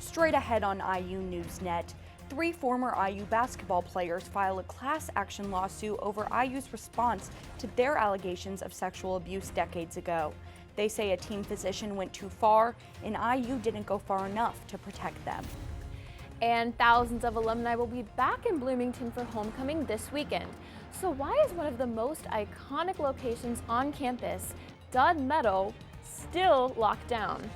Straight ahead on IU NewsNet, 3 former IU basketball players file a class action lawsuit over IU's response to their allegations of sexual abuse decades ago. They say a team physician went too far and IU didn't go far enough to protect them. And thousands of alumni will be back in Bloomington for homecoming this weekend. So why is one of the most iconic locations on campus, Dud Meadow, still locked down?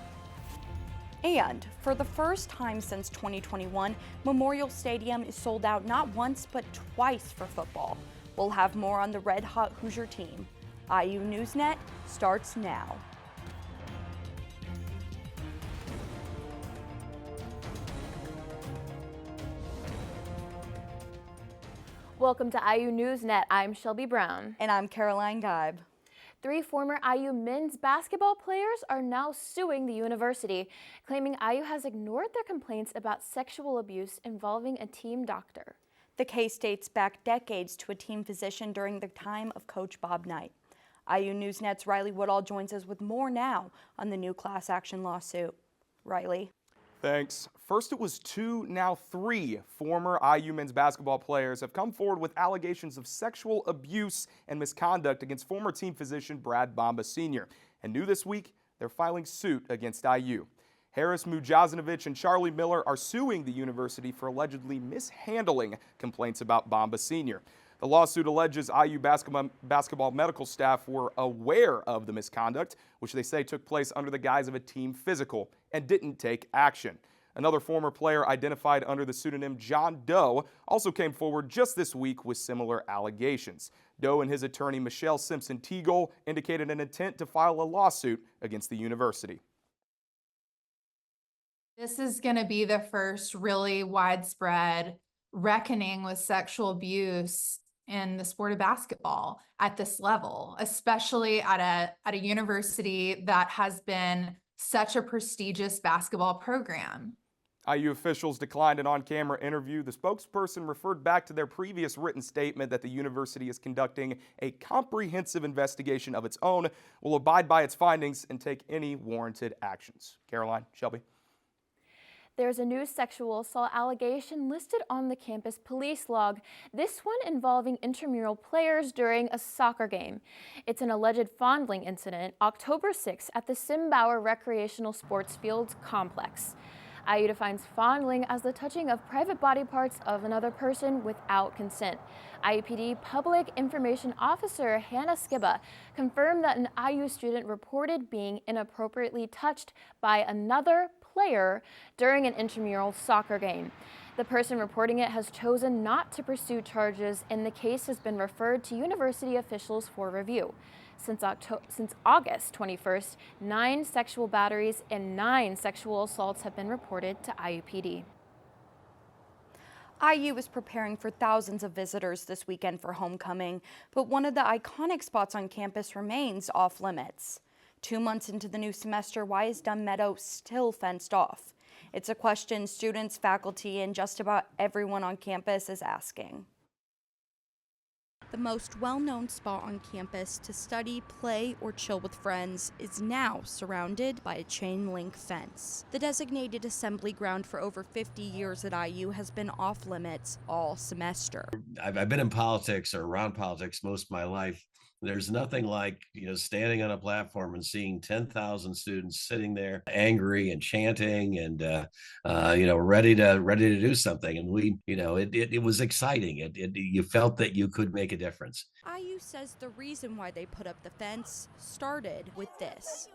And for the first time since 2021, Memorial Stadium is sold out not once but twice for football. We'll have more on the red-hot Hoosier team. IU NewsNet starts now. Welcome to IU NewsNet. I'm Shelby Brown. And I'm Caroline Geib. 3 former IU men's basketball players are now suing the university, claiming IU has ignored their complaints about sexual abuse involving a team doctor. The case dates back decades to a team physician during the time of Coach Bob Knight. IU NewsNet's Riley Woodall joins us with more now on the new class action lawsuit. Riley. Thanks. First, it was 2, now 3 former IU men's basketball players have come forward with allegations of sexual abuse and misconduct against former team physician Brad Bomba Sr. And new this week, they're filing suit against IU. Harris Mujazinovic and Charlie Miller are suing the university for allegedly mishandling complaints about Bomba Sr. The lawsuit alleges IU basketball medical staff were aware of the misconduct, which they say took place under the guise of a team physical, and didn't take action. Another former player identified under the pseudonym John Doe also came forward just this week with similar allegations. Doe and his attorney Michelle Simpson-Teagle indicated an intent to file a lawsuit against the university. This is going to be the first really widespread reckoning with sexual abuse in the sport of basketball at this level, especially at a university that has been such a prestigious basketball program. IU officials declined an on-camera interview. The spokesperson referred back to their previous written statement that the university is conducting a comprehensive investigation of its own, will abide by its findings, and take any warranted actions. Caroline, Shelby. There's a new sexual assault allegation listed on the campus police log, this one involving intramural players during a soccer game. It's an alleged fondling incident October 6th at the Simbauer Recreational Sports Fields complex. IU defines fondling as the touching of private body parts of another person without consent. IUPD Public Information Officer Hannah Skiba confirmed that an IU student reported being inappropriately touched by another player during an intramural soccer game. The person reporting it has chosen not to pursue charges, and the case has been referred to university officials for review. Since August 21st, 9 sexual batteries and 9 sexual assaults have been reported to IUPD. IU is preparing for thousands of visitors this weekend for homecoming, but one of the iconic spots on campus remains off limits. 2 months into the new semester, why is Dud Meadow still fenced off? It's a question students, faculty, and just about everyone on campus is asking. The most well-known spot on campus to study, play, or chill with friends is now surrounded by a chain-link fence. The designated assembly ground for over 50 years at IU has been off-limits all semester. I've been in politics or around politics most of my life. There's nothing like, standing on a platform and seeing 10,000 students sitting there angry and chanting and, ready to do something. And it was exciting. You felt that you could make a difference. IU says the reason why they put up the fence started with this.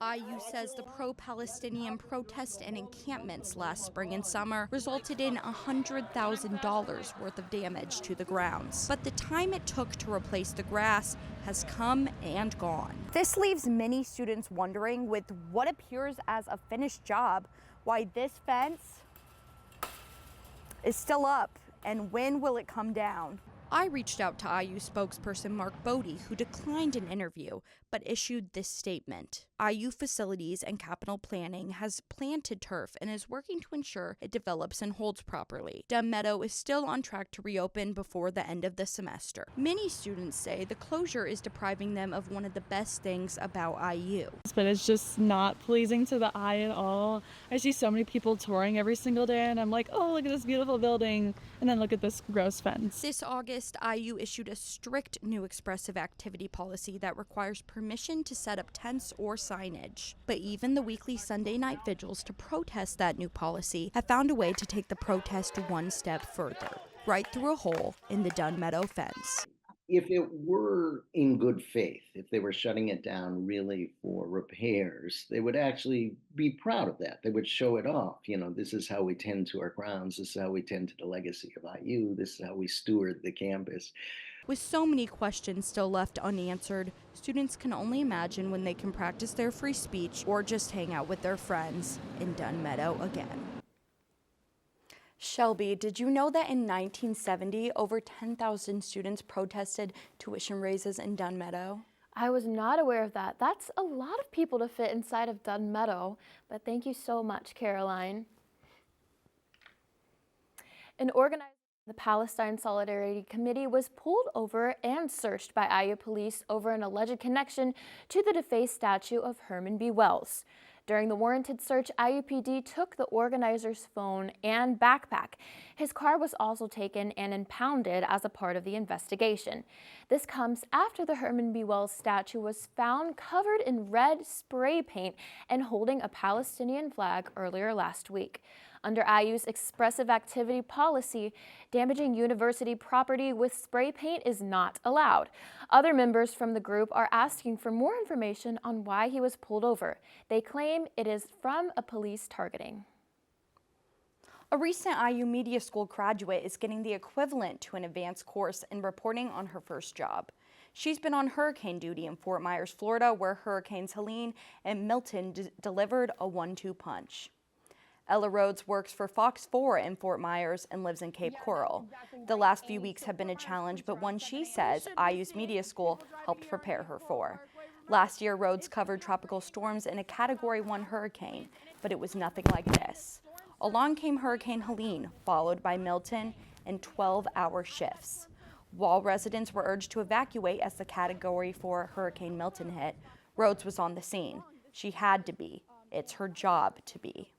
IU says the pro-Palestinian protests and encampments last spring and summer resulted in $100,000 worth of damage to the grounds. But the time it took to replace the grass has come and gone. This leaves many students wondering, with what appears as a finished job, why this fence is still up and when will it come down? I reached out to IU spokesperson Mark Bodie, who declined an interview, but issued this statement. IU Facilities and Capital Planning has planted turf and is working to ensure it develops and holds properly. Dunn Meadow is still on track to reopen before the end of the semester. Many students say the closure is depriving them of one of the best things about IU. But it's just not pleasing to the eye at all. I see so many people touring every single day and I'm like, oh, look at this beautiful building, and then look at this gross fence. This August, IU issued a strict new expressive activity policy that requires permission to set up tents or signage. But even the weekly Sunday night vigils to protest that new policy have found a way to take the protest one step further, right through a hole in the Dunn Meadow fence. If it were in good faith, if they were shutting it down really for repairs, they would actually be proud of that. They would show it off. You know, this is how we tend to our grounds. This is how we tend to the legacy of IU. This is how we steward the campus. With so many questions still left unanswered, students can only imagine when they can practice their free speech or just hang out with their friends in Dunn Meadow again. Shelby, did you know that in 1970, over 10,000 students protested tuition raises in Dunn Meadow? I was not aware of that. That's a lot of people to fit inside of Dunn Meadow, but thank you so much, Caroline. An organizer of the Palestine Solidarity Committee was pulled over and searched by IU police over an alleged connection to the defaced statue of Herman B. Wells. During the warranted search, IUPD took the organizer's phone and backpack. His car was also taken and impounded as a part of the investigation. This comes after the Herman B. Wells statue was found covered in red spray paint and holding a Palestinian flag earlier last week. Under IU's expressive activity policy, damaging university property with spray paint is not allowed. Other members from the group are asking for more information on why he was pulled over. They claim it is from a police targeting. A recent IU Media School graduate is getting the equivalent to an advanced course in reporting on her first job. She's been on hurricane duty in Fort Myers, Florida, where Hurricanes Helene and Milton delivered a 1-2 punch. Ella Rhodes works for Fox 4 in Fort Myers and lives in Cape Coral. The last few weeks have been a challenge, but one she says IU's Media School helped prepare her for. Last year, Rhodes covered tropical storms in a Category 1 hurricane, but it was nothing like this. Along came Hurricane Helene, followed by Milton, in 12-hour shifts. While residents were urged to evacuate as the Category 4 Hurricane Milton hit, Rhodes was on the scene. She had to be. It's her job to be.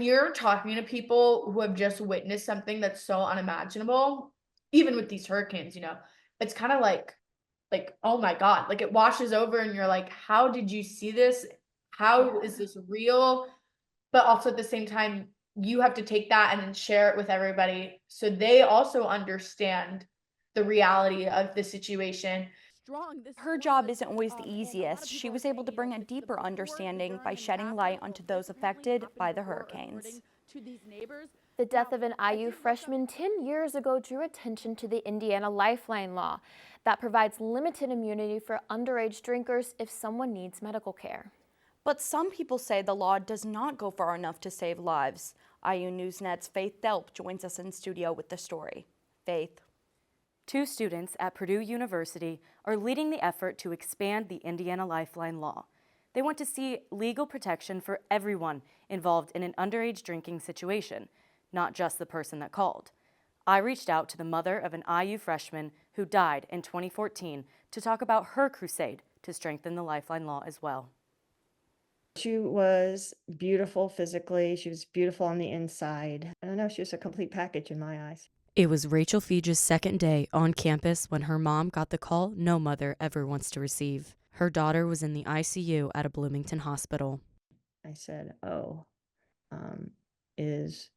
You're talking to people who have just witnessed something that's so unimaginable, even with these hurricanes, it's kind of like, oh my God, like it washes over and you're like, how did you see this? How is this real? But also at the same time, you have to take that and then share it with everybody so they also understand the reality of the situation. Her job isn't always the easiest. She was able to bring a deeper understanding by shedding light onto those affected by the hurricanes. The death of an IU freshman 10 years ago drew attention to the Indiana Lifeline law that provides limited immunity for underage drinkers if someone needs medical care. But some people say the law does not go far enough to save lives. IU NewsNet's Faith Delp joins us in studio with the story. Faith. 2 students at Purdue University are leading the effort to expand the Indiana Lifeline law. They want to see legal protection for everyone involved in an underage drinking situation, not just the person that called. I reached out to the mother of an IU freshman who died in 2014 to talk about her crusade to strengthen the Lifeline law as well. She was beautiful physically. She was beautiful on the inside. I don't know, she was a complete package in my eyes. It was Rachel Fege's second day on campus when her mom got the call no mother ever wants to receive. Her daughter was in the ICU at a Bloomington hospital. I said, is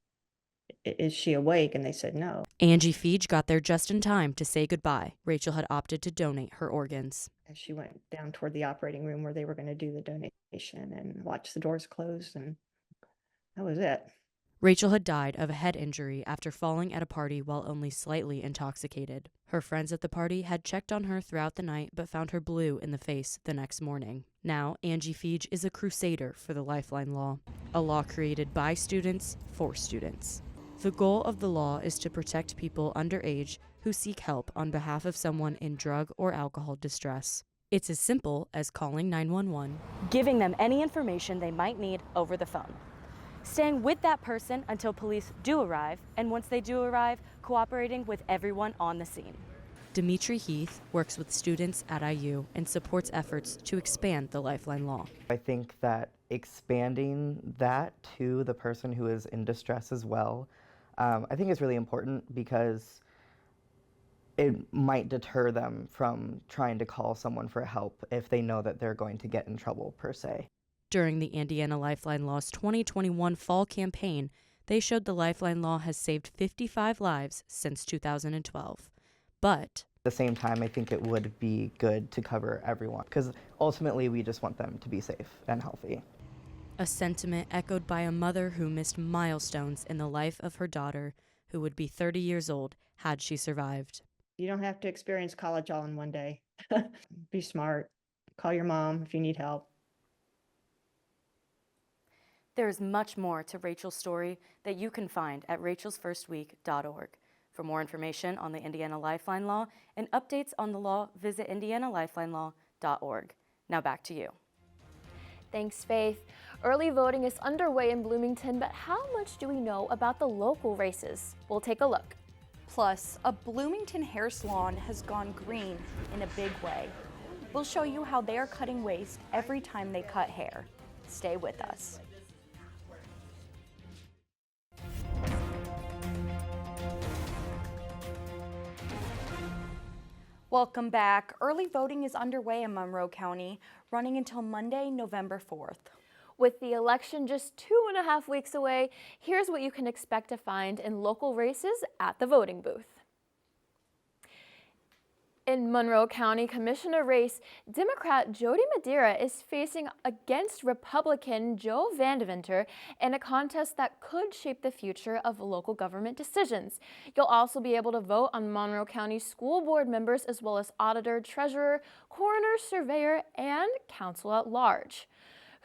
she awake? And they said no. Angie Fege got there just in time to say goodbye. Rachel had opted to donate her organs. And she went down toward the operating room where they were going to do the donation and watched the doors close, and that was it. Rachel had died of a head injury after falling at a party while only slightly intoxicated. Her friends at the party had checked on her throughout the night but found her blue in the face the next morning. Now, Angie Fege is a crusader for the Lifeline law, a law created by students for students. The goal of the law is to protect people underage who seek help on behalf of someone in drug or alcohol distress. It's as simple as calling 911, giving them any information they might need over the phone, staying with that person until police do arrive, and once they do arrive, cooperating with everyone on the scene. Dimitri Heath works with students at IU and supports efforts to expand the Lifeline law. I think that expanding that to the person who is in distress as well, I think is really important because it might deter them from trying to call someone for help if they know that they're going to get in trouble, per se. During the Indiana Lifeline Law's 2021 fall campaign, they showed the Lifeline Law has saved 55 lives since 2012. But at the same time, I think it would be good to cover everyone because ultimately we just want them to be safe and healthy. a sentiment echoed by a mother who missed milestones in the life of her daughter, who would be 30 years old had she survived. You don't have to experience college all in one day. Be smart. Call your mom if you need help. There is much more to Rachel's story that you can find at rachelsfirstweek.org. For more information on the Indiana Lifeline Law and updates on the law, visit indianalifelinelaw.org. Now back to you. Thanks, Faith. Early voting is underway in Bloomington, but how much do we know about the local races? We'll take a look. Plus, a Bloomington hair salon has gone green in a big way. We'll show you how they are cutting waste every time they cut hair. Stay with us. Welcome back. Early voting is underway in Monroe County, running until Monday, November 4th. With the election just 2.5 weeks away, here's what you can expect to find in local races at the voting booth. In Monroe County Commissioner race, Democrat Jody Madeira is facing against Republican Joe Vandeventer in a contest that could shape the future of local government decisions. You'll also be able to vote on Monroe County School Board members as well as auditor, treasurer, coroner, surveyor, and council at large.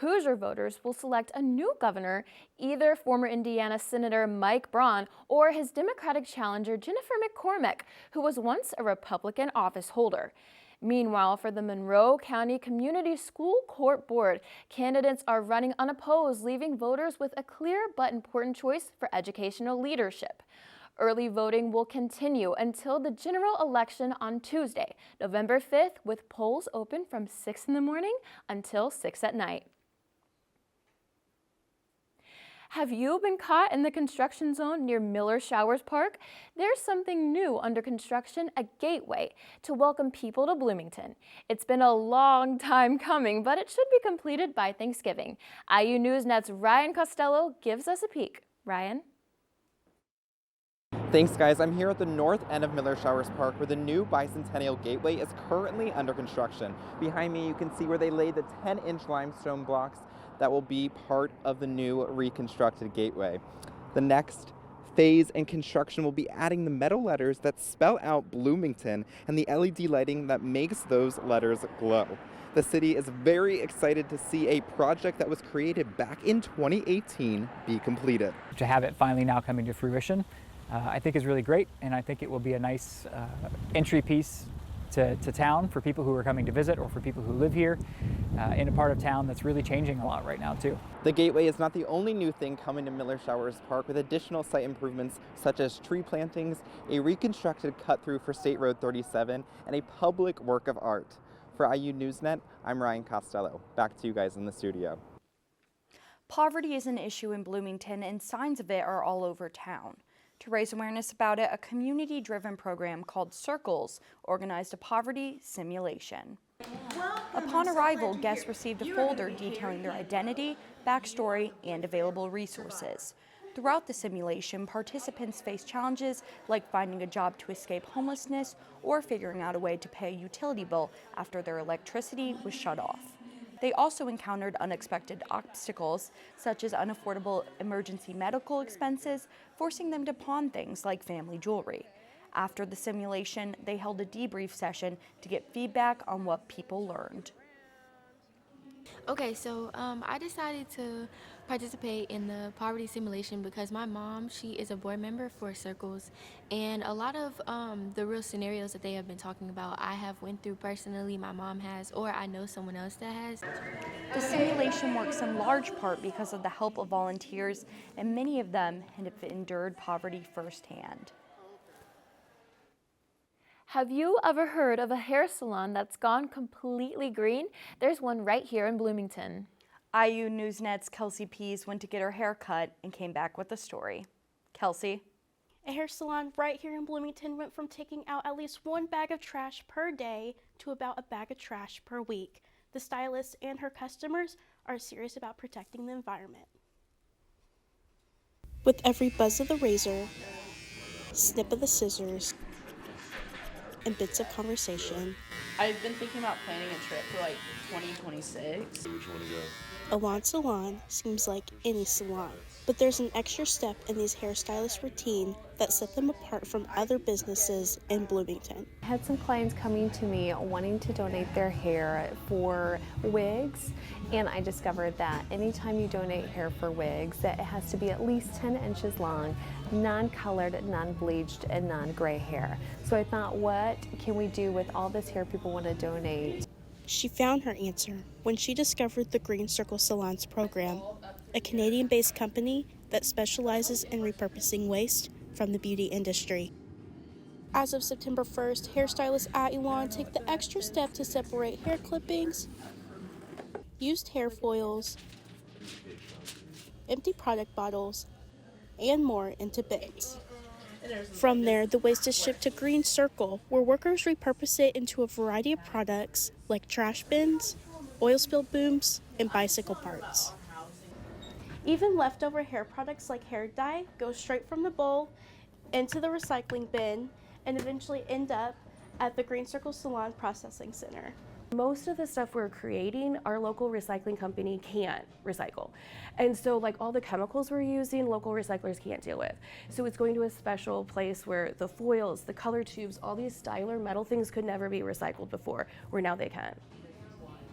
Hoosier voters will select a new governor, either former Indiana Senator Mike Braun or his Democratic challenger Jennifer McCormick, who was once a Republican office holder. Meanwhile, for the Monroe County Community School Court Board, candidates are running unopposed, leaving voters with a clear but important choice for educational leadership. Early voting will continue until the general election on Tuesday, November 5th, with polls open from 6 in the morning until 6 at night. Have you been caught in the construction zone near Miller Showers Park? There's something new under construction, a gateway to welcome people to Bloomington. It's been a long time coming, but it should be completed by Thanksgiving. IU NewsNet's Ryan Costello gives us a peek. Ryan? Thanks, guys. I'm here at the north end of Miller Showers Park where the new Bicentennial Gateway is currently under construction. Behind me, you can see where they laid the 10-inch limestone blocks that will be part of the new reconstructed gateway. The next phase in construction will be adding the metal letters that spell out Bloomington and the LED lighting that makes those letters glow. The city is very excited to see a project that was created back in 2018 be completed. To have it finally now coming to fruition, I think is really great, and I think it will be a nice entry piece to town for people who are coming to visit or for people who live here in a part of town that's really changing a lot right now too. The gateway is not the only new thing coming to Miller Showers Park, with additional site improvements such as tree plantings, a reconstructed cut-through for State Road 37, and a public work of art. For IU NewsNet, I'm Ryan Costello. Back to you guys in the studio. Poverty is an issue in Bloomington, and signs of it are all over town. To raise awareness about it, a community-driven program called Circles organized a poverty simulation. Upon arrival, guests received a folder detailing their identity, backstory, and available resources. Throughout the simulation, participants faced challenges like finding a job to escape homelessness or figuring out a way to pay a utility bill after their electricity was shut off. They also encountered unexpected obstacles, such as unaffordable emergency medical expenses, forcing them to pawn things like family jewelry. After the simulation, they held a debrief session to get feedback on what people learned. Okay, so I decided to participate in the poverty simulation because my mom, she is a board member for Circles, and a lot of the real scenarios that they have been talking about, I have went through personally, my mom has, or I know someone else that has. The simulation works in large part because of the help of volunteers, and many of them have endured poverty firsthand. Have you ever heard of a hair salon that's gone completely green? There's one right here in Bloomington. IU NewsNet's Kelsey Pease went to get her hair cut and came back with a story. Kelsey? A hair salon right here in Bloomington went from taking out at least one bag of trash per day to about a bag of trash per week. The stylist and her customers are serious about protecting the environment. With every buzz of the razor, snip of the scissors, and bits of conversation, I've been thinking about planning a trip for like 2026. Which one to go? Alon Salon seems like any salon, but there's an extra step in these hairstylist routine that set them apart from other businesses in Bloomington. I had some clients coming to me wanting to donate their hair for wigs, and I discovered that anytime you donate hair for wigs, that it has to be at least 10 inches long, non-colored, non-bleached, and non-gray hair. So I thought, what can we do with all this hair people want to donate? She found her answer when she discovered the Green Circle Salons program, a Canadian-based company that specializes in repurposing waste from the beauty industry. As of September 1st, hairstylists at Elon take the extra step to separate hair clippings, used hair foils, empty product bottles, and more into bins. From there, the waste is shipped to Green Circle, where workers repurpose it into a variety of products like trash bins, oil spill booms, and bicycle parts. Even leftover hair products like hair dye go straight from the bowl into the recycling bin and eventually end up at the Green Circle Salon Processing Center. Most of the stuff we're creating, our local recycling company can't recycle. And so like all the chemicals we're using, local recyclers can't deal with. So it's going to a special place where the foils, the color tubes, all these styler metal things could never be recycled before, where now they can.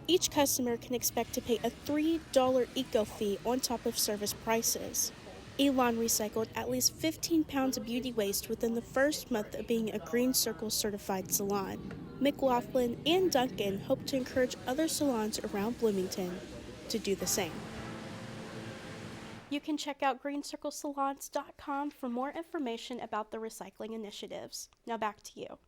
Each customer can expect to pay a $3 eco fee on top of service prices. Elon recycled at least 15 pounds of beauty waste within the first month of being a Green Circle certified salon. McLaughlin and Duncan hope to encourage other salons around Bloomington to do the same. You can check out greencirclesalons.com for more information about the recycling initiatives. Now back to you.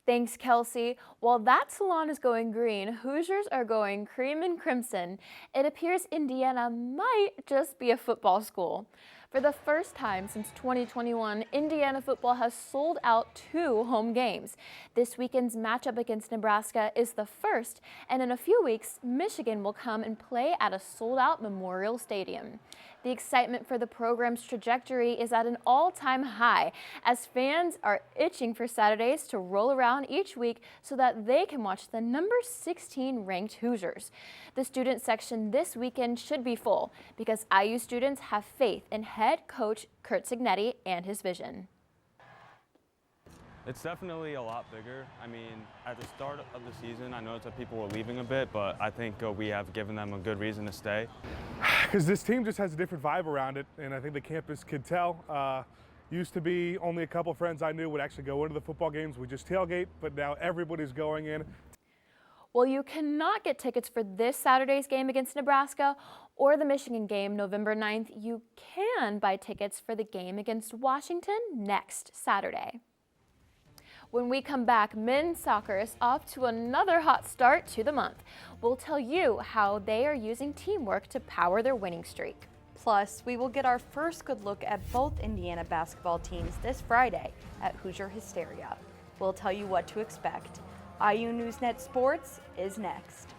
Thanks, Kelsey. While that salon is going green, Hoosiers are going cream and crimson. It appears Indiana might just be a football school. For the first time since 2021, Indiana football has sold out 2 home games. This weekend's matchup against Nebraska is the first, and in a few weeks, Michigan will come and play at a sold-out Memorial Stadium. The excitement for the program's trajectory is at an all-time high, as fans are itching for Saturdays to roll around each week so that they can watch the number 16 ranked Hoosiers. The student section this weekend should be full because IU students have faith in head coach Kurt Signetti and his vision. It's definitely a lot bigger. I mean, at the start of the season, I noticed that people were leaving a bit, but I think we have given them a good reason to stay. Because this team just has a different vibe around it, and I think the campus could tell. Used to be only a couple friends I knew would actually go into the football games. We just tailgate, but now everybody's going in. Well, you cannot get tickets for this Saturday's game against Nebraska or the Michigan game November 9th. You can buy tickets for the game against Washington next Saturday. When we come back, men's soccer is off to another hot start to the month. We'll tell you how they are using teamwork to power their winning streak. Plus, we will get our first good look at both Indiana basketball teams this Friday at Hoosier Hysteria. We'll tell you what to expect. IU NewsNet Sports is next.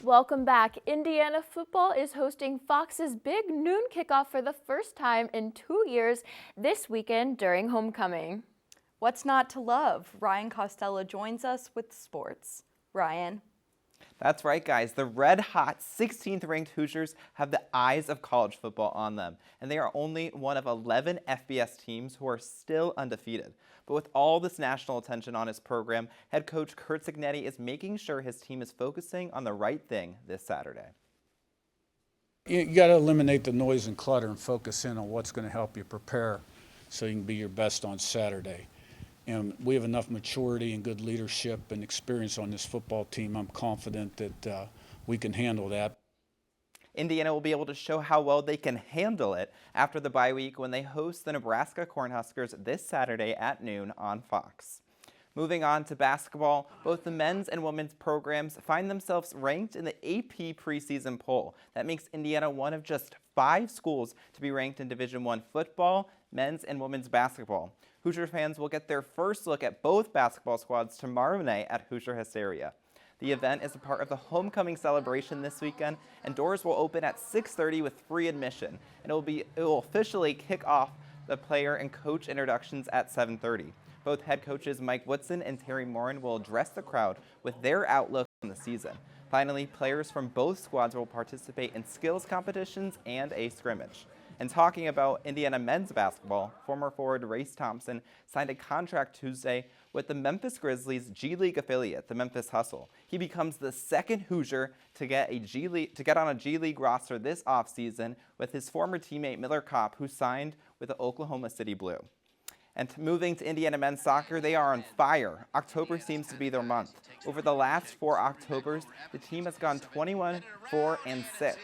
Welcome back. Indiana football is hosting Fox's big noon kickoff for the first time in 2 years this weekend during homecoming. What's not to love? Ryan Costello joins us with sports. Ryan. That's right, guys. The red-hot 16th ranked Hoosiers have the eyes of college football on them, and they are only one of 11 FBS teams who are still undefeated. But with all this national attention on his program, head coach Kurt Cignetti is making sure his team is focusing on the right thing this Saturday. You got to eliminate the noise and clutter and focus in on what's going to help you prepare so you can be your best on Saturday. And we have enough maturity and good leadership and experience on this football team. I'm confident that we can handle that. Indiana will be able to show how well they can handle it after the bye week when they host the Nebraska Cornhuskers this Saturday at noon on Fox. Moving on to basketball, both the men's and women's programs find themselves ranked in the AP preseason poll. That makes Indiana one of just 5 schools to be ranked in Division I football, men's and women's basketball. Hoosier fans will get their first look at both basketball squads tomorrow night at Hoosier Hysteria. The event is a part of the homecoming celebration this weekend, and doors will open at 6:30 with free admission, and it will officially kick off the player and coach introductions at 7:30. Both head coaches Mike Woodson and Terry Morin will address the crowd with their outlook on the season. Finally, players from both squads will participate in skills competitions and a scrimmage. And talking about Indiana men's basketball, former forward Race Thompson signed a contract Tuesday with the Memphis Grizzlies G League affiliate, the Memphis Hustle. He becomes the second Hoosier to get on a G League roster this offseason with his former teammate Miller Kopp, who signed with the Oklahoma City Blue. And moving to Indiana men's soccer, they are on fire. October seems to be their month. Over the last 4 Octobers, the team has gone 21-4-6.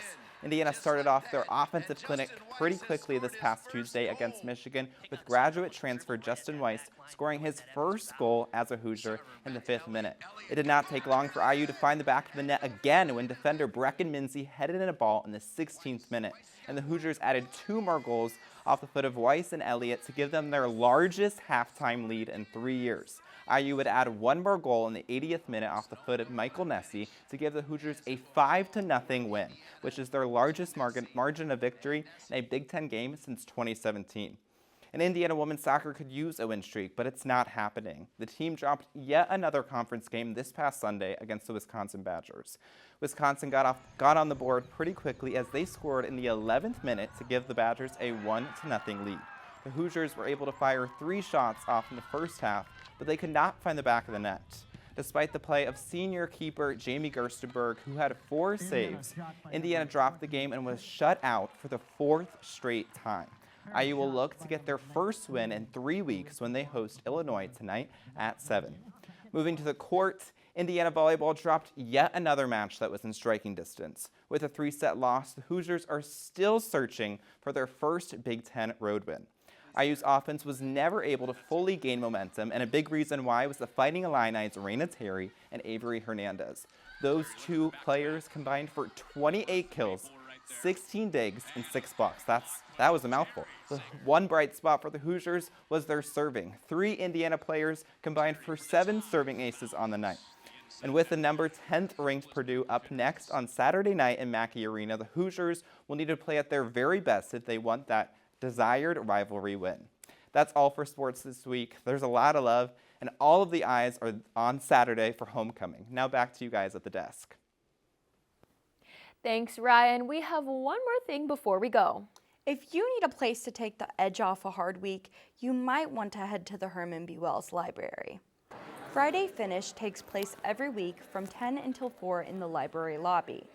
Indiana started off their offensive clinic pretty quickly this past Tuesday against Michigan, with graduate transfer Justin Weiss scoring his first goal as a Hoosier in the 5th minute. It did not take long for IU to find the back of the net again when defender Brecken Mincy headed in a ball in the 16th minute, and the Hoosiers added 2 more goals off the foot of Weiss and Elliott to give them their largest halftime lead in 3 years. IU would add 1 more goal in the 80th minute off the foot of Michael Nessie to give the Hoosiers a 5-0 win, which is their largest margin of victory in a Big Ten game since 2017. And Indiana women's soccer could use a win streak, but it's not happening. The team dropped yet another conference game this past Sunday against the Wisconsin Badgers. Wisconsin got on the board pretty quickly as they scored in the 11th minute to give the Badgers a 1-0 lead. The Hoosiers were able to fire 3 shots off in the first half, but they could not find the back of the net. Despite the play of senior keeper Jamie Gerstenberg, who had 4 saves, Indiana dropped the game and was shut out for the 4th straight time. IU will look to get their first win in 3 weeks when they host Illinois tonight at 7. Moving to the court, Indiana volleyball dropped yet another match that was in striking distance. With a 3-set loss, the Hoosiers are still searching for their first Big Ten road win. IU's offense was never able to fully gain momentum, and a big reason why was the Fighting Illini's Raina Terry and Avery Hernandez. Those 2 players combined for 28 kills, 16 digs, and 6 blocks. That was a mouthful. The one bright spot for the Hoosiers was their serving. 3 Indiana players combined for 7 serving aces on the night. And with the number 10th ranked Purdue up next on Saturday night in Mackey Arena, the Hoosiers will need to play at their very best if they want that desired rivalry win. That's all for sports this week. There's a lot of love, and all of the eyes are on Saturday for homecoming. Now back to you guys at the desk. Thanks, Ryan. We have one more thing before we go. If you need a place to take the edge off a hard week, you might want to head to the Herman B. Wells Library. Friday Finish takes place every week from 10 until 4 in the library lobby.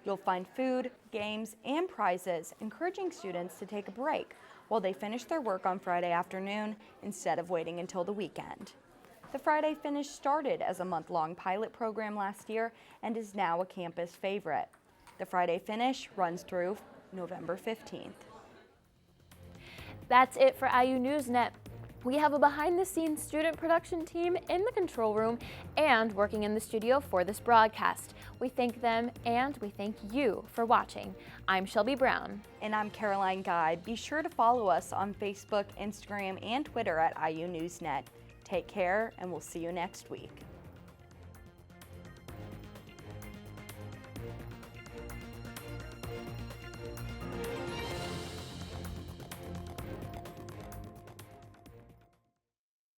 You'll find food, games, and prizes, encouraging students to take a break while they finish their work on Friday afternoon instead of waiting until the weekend. The Friday Finish started as a month-long pilot program last year and is now a campus favorite. The Friday Finish runs through November 15th. That's it for IU NewsNet. We have a behind-the-scenes student production team in the control room and working in the studio for this broadcast. We thank them and we thank you for watching. I'm Shelby Brown. And I'm Caroline Guy. Be sure to follow us on Facebook, Instagram, and Twitter at IU NewsNet. Take care, and we'll see you next week.